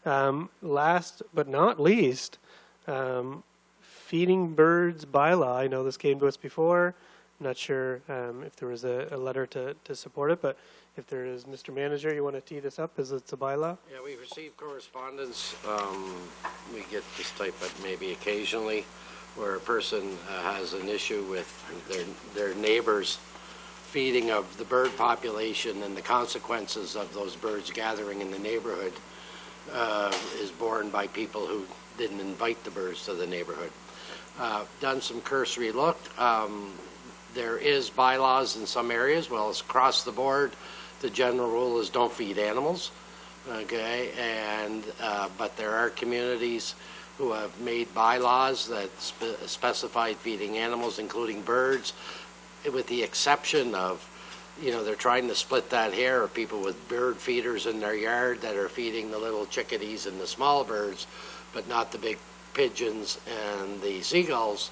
Last but not least, feeding birds bylaw. I know this came to us before. I'm not sure if there was a letter to support it, but if there is, Mr. Manager, you want to tee this up as it's a bylaw? Yeah, we received correspondence. We get this type of maybe occasionally where a person has an issue with their neighbors feeding of the bird population, and the consequences of those birds gathering in the neighborhood is borne by people who didn't invite the birds to the neighborhood. Done some cursory look. There is bylaws in some areas. Well, it's across the board. The general rule is don't feed animals, okay? And but there are communities who have made bylaws that specify feeding animals, including birds, with the exception of, they're trying to split that hair of people with bird feeders in their yard that are feeding the little chickadees and the small birds, but not the big pigeons and the seagulls.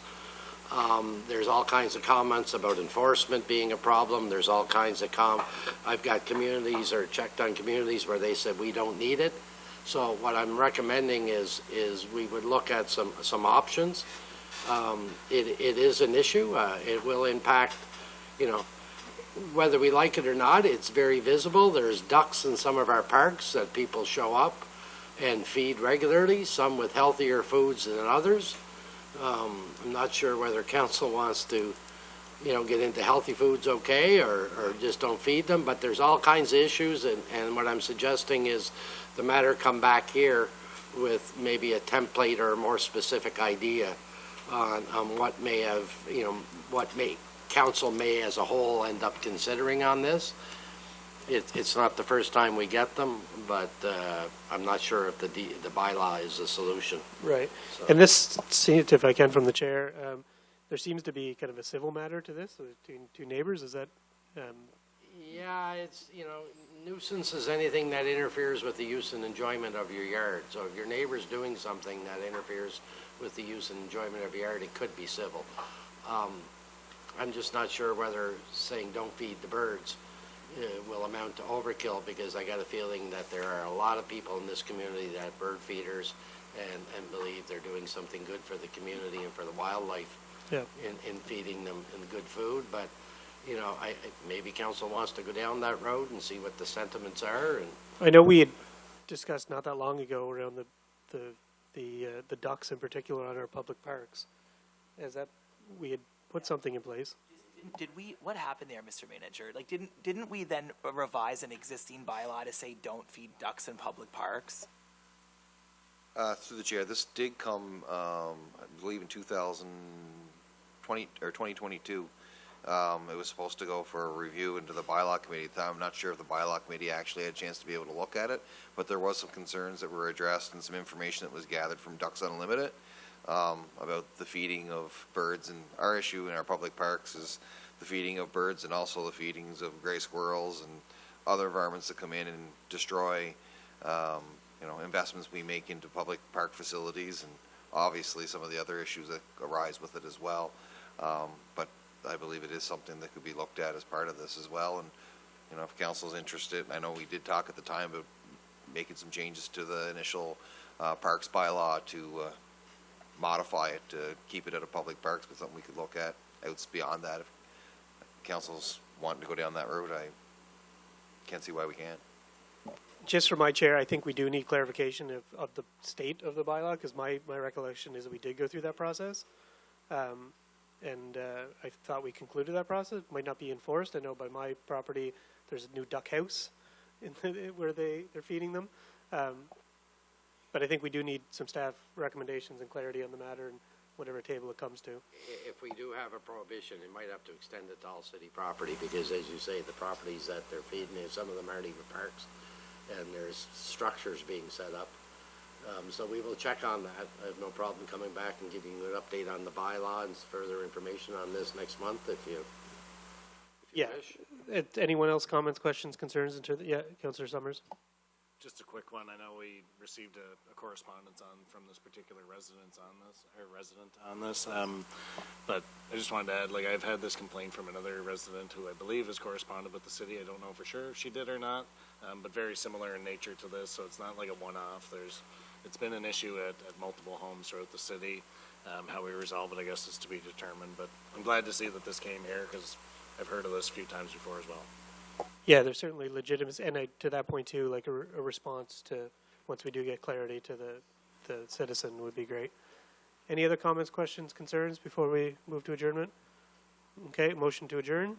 There's all kinds of comments about enforcement being a problem. There's all kinds of I've got communities or checked on communities where they said we don't need it. So what I'm recommending is we would look at some options. It is an issue. It will impact, whether we like it or not. It's very visible. There's ducks in some of our parks that people show up and feed regularly, some with healthier foods than others. I'm not sure whether council wants to, get into healthy foods okay, or just don't feed them, but there's all kinds of issues, and what I'm suggesting is the matter come back here with maybe a template or a more specific idea on what may have, council may as a whole end up considering on this. It's not the first time we get them, but I'm not sure if the bylaw is the solution. Right. So. And this, if I can from the chair, there seems to be kind of a civil matter to this between two neighbors. Is that? Yeah, it's, nuisance is anything that interferes with the use and enjoyment of your yard. So if your neighbor's doing something that interferes with the use and enjoyment of your yard, it could be civil. I'm just not sure whether saying don't feed the birds will amount to overkill, because I got a feeling that there are a lot of people in this community that are bird feeders and believe they're doing something good for the community and for the wildlife in feeding them in good food. But maybe council wants to go down that road and see what the sentiments are. And I know we had discussed not that long ago around the ducks in particular on our public parks. As that we had put something in place. Did we? What happened there, Mr. Manager? Like, didn't we then revise an existing bylaw to say don't feed ducks in public parks? Through the chair, this did come, I believe, in 2020 or 2022. It was supposed to go for a review into the bylaw committee. I'm not sure if the bylaw committee actually had a chance to be able to look at it, but there was some concerns that were addressed and some information that was gathered from Ducks Unlimited. About the feeding of birds, and our issue in our public parks is the feeding of birds and also the feedings of gray squirrels and other varmints that come in and destroy investments we make into public park facilities, and obviously some of the other issues that arise with it as well. But I believe it is something that could be looked at as part of this as well. And if council's interested, I know we did talk at the time about making some changes to the initial parks bylaw to modify it to keep it out of public parks, but something we could look at out beyond that. If council's wanting to go down that road, I can't see why we can't. Just for my chair, I think we do need clarification of the state of the bylaw, because my recollection is that we did go through that process. And I thought we concluded that process. It might not be enforced. I know by my property there's a new duck house where they're feeding them. But I think we do need some staff recommendations and clarity on the matter, and whatever table it comes to. If we do have a prohibition, it might have to extend it to all city property, because as you say, the properties that they're feeding, some of them aren't even parks, and there's structures being set up. So we will check on that. I have no problem coming back and giving you an update on the bylaw and further information on this next month if you wish. Anyone else comments, questions, concerns? Councillor Summers. Just a quick one. I know we received a correspondence from this particular resident on this, but I just wanted to add, like, I've had this complaint from another resident who I believe has corresponded with the city. I don't know for sure if she did or not, but very similar in nature to this, so it's not like a one-off. It's been an issue at multiple homes throughout the city. How we resolve it, I guess, is to be determined, but I'm glad to see that this came here, because I've heard of this a few times before as well. Yeah, there's certainly legitimacy, and to that point too, like a response to, once we do get clarity to the citizen would be great. Any other comments, questions, concerns before we move to adjournment? Okay, motion to adjourn.